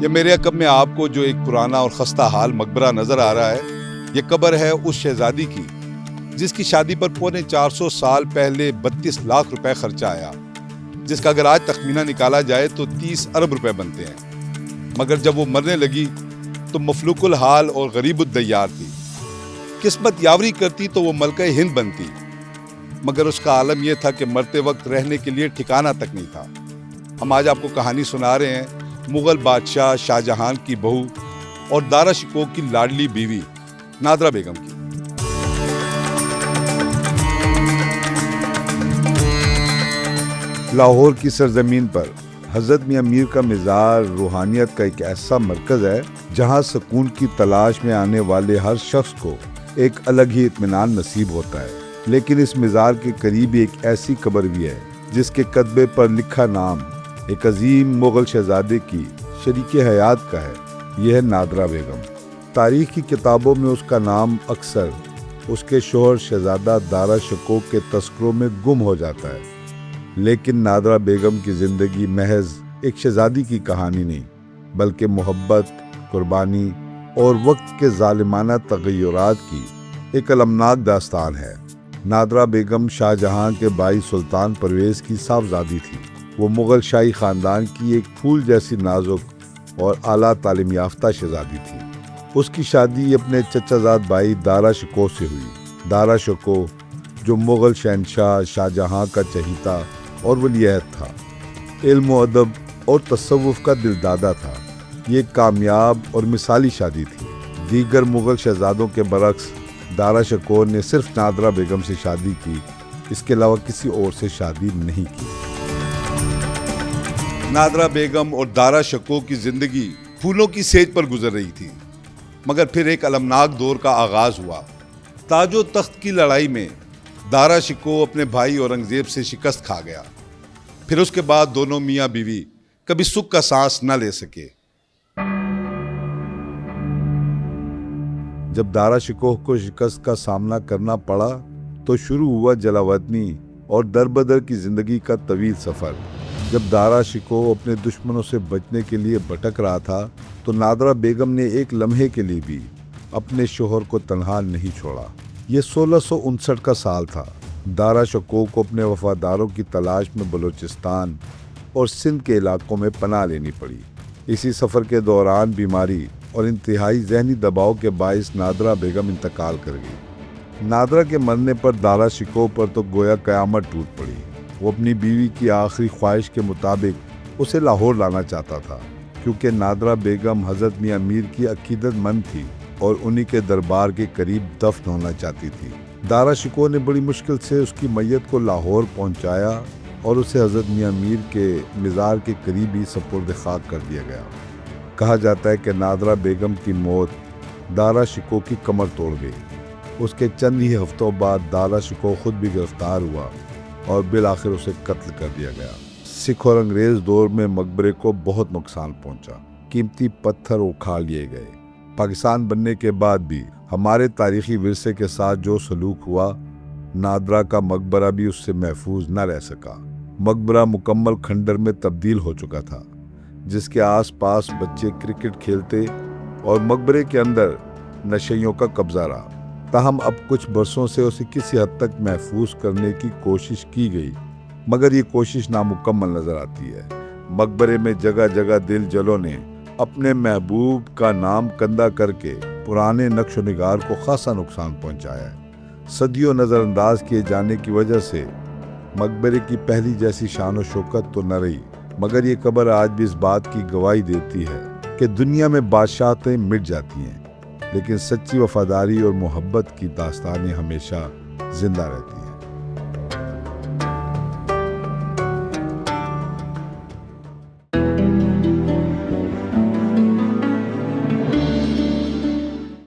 یہ میرے عقب میں آپ کو جو ایک پرانا اور خستہ حال مقبرہ نظر آ رہا ہے، یہ قبر ہے اس شہزادی کی جس کی شادی پر پونے 400 سال پہلے 32 لاکھ روپے خرچہ آیا، جس کا اگر آج تخمینہ نکالا جائے تو 30 ارب روپے بنتے ہیں۔ مگر جب وہ مرنے لگی تو مفلوق الحال اور غریب الدیار تھی۔ قسمت یاوری کرتی تو وہ ملکہ ہند بنتی، مگر اس کا عالم یہ تھا کہ مرتے وقت رہنے کے لیے ٹھکانہ تک نہیں تھا۔ ہم آج آپ کو کہانی سنا رہے ہیں مغل بادشاہ شاہ جہاں کی بہو اور دارا شکوہ کی لاڈلی بیوی نادرا بیگم کی۔ لاہور کی سرزمین پر حضرت میاں میر کا مزار روحانیت کا ایک ایسا مرکز ہے جہاں سکون کی تلاش میں آنے والے ہر شخص کو ایک الگ ہی اطمینان نصیب ہوتا ہے۔ لیکن اس مزار کے قریب ایک ایسی قبر بھی ہے جس کے کتبے پر لکھا نام ایک عظیم مغل شہزادے کی شریک حیات کا ہے۔ یہ ہے نادرا بیگم۔ تاریخ کی کتابوں میں اس کا نام اکثر اس کے شوہر شہزادہ دارا شکوہ کے تذکروں میں گم ہو جاتا ہے، لیکن نادرا بیگم کی زندگی محض ایک شہزادی کی کہانی نہیں، بلکہ محبت، قربانی اور وقت کے ظالمانہ تغیرات کی ایک المناک داستان ہے۔ نادرا بیگم شاہ جہاں کے بھائی سلطان پرویز کی صاحبزادی تھی۔ وہ مغل شاہی خاندان کی ایک پھول جیسی نازک اور اعلیٰ تعلیم یافتہ شہزادی تھی۔ اس کی شادی اپنے چچا زاد بھائی دارا شکوہ سے ہوئی۔ دارا شکوہ جو مغل شہنشاہ شاہ جہاں کا چہیتا اور ولی عہد تھا، علم و ادب اور تصوف کا دلدادہ تھا۔ یہ ایک کامیاب اور مثالی شادی تھی۔ دیگر مغل شہزادوں کے برعکس دارا شکوہ نے صرف نادرا بیگم سے شادی کی، اس کے علاوہ کسی اور سے شادی نہیں کی۔ نادرا بیگم اور دارا شکوہ کی زندگی پھولوں کی سیج پر گزر رہی تھی، مگر پھر ایک المناک دور کا آغاز ہوا۔ تاج و تخت کی لڑائی میں دارا شکوہ اپنے بھائی اورنگزیب سے شکست کھا گیا۔ پھر اس کے بعد دونوں میاں بیوی کبھی سکھ کا سانس نہ لے سکے۔ جب دارا شکوہ کو شکست کا سامنا کرنا پڑا تو شروع ہوا جلاوطنی اور در بدر کی زندگی کا طویل سفر۔ جب دارا شکوہ اپنے دشمنوں سے بچنے کے لیے بھٹک رہا تھا تو نادرا بیگم نے ایک لمحے کے لیے بھی اپنے شوہر کو تنہا نہیں چھوڑا۔ یہ 1659 کا سال تھا۔ دارا شکوہ کو اپنے وفاداروں کی تلاش میں بلوچستان اور سندھ کے علاقوں میں پناہ لینی پڑی۔ اسی سفر کے دوران بیماری اور انتہائی ذہنی دباؤ کے باعث نادرا بیگم انتقال کر گئی۔ نادرا کے مرنے پر دارا شکوہ پر تو گویا قیامت ٹوٹ پڑی۔ وہ اپنی بیوی کی آخری خواہش کے مطابق اسے لاہور لانا چاہتا تھا، کیونکہ نادرا بیگم حضرت میاں میر کی عقیدت مند تھی اور انہی کے دربار کے قریب دفن ہونا چاہتی تھی۔ دارا شکوہ نے بڑی مشکل سے اس کی میت کو لاہور پہنچایا اور اسے حضرت میاں میر کے مزار کے قریب ہی سپرد خاک کر دیا گیا۔ کہا جاتا ہے کہ نادرا بیگم کی موت دارا شکوہ کی کمر توڑ گئی۔ اس کے چند ہی ہفتوں بعد دارا شکوہ خود بھی گرفتار ہوا اور بالآخر اسے قتل کر دیا گیا۔ سکھ اور انگریز دور میں مقبرے کو بہت نقصان پہنچا، قیمتی پتھر اکھاڑ لیے گئے۔ پاکستان بننے کے بعد بھی ہمارے تاریخی ورثے کے ساتھ جو سلوک ہوا، نادرا کا مقبرہ بھی اس سے محفوظ نہ رہ سکا۔ مقبرہ مکمل کھنڈر میں تبدیل ہو چکا تھا، جس کے آس پاس بچے کرکٹ کھیلتے اور مقبرے کے اندر نشیوں کا قبضہ رہا۔ تاہم اب کچھ برسوں سے اسے کسی حد تک محفوظ کرنے کی کوشش کی گئی، مگر یہ کوشش نامکمل نظر آتی ہے۔ مقبرے میں جگہ جگہ دل جلوں نے اپنے محبوب کا نام کندہ کر کے پرانے نقش و نگار کو خاصا نقصان پہنچایا ہے۔ صدیوں نظر انداز کیے جانے کی وجہ سے مقبرے کی پہلی جیسی شان و شوکت تو نہ رہی، مگر یہ قبر آج بھی اس بات کی گواہی دیتی ہے کہ دنیا میں بادشاہتیں مٹ جاتی ہیں، لیکن سچی وفاداری اور محبت کی داستانیں ہمیشہ زندہ رہتی ہیں۔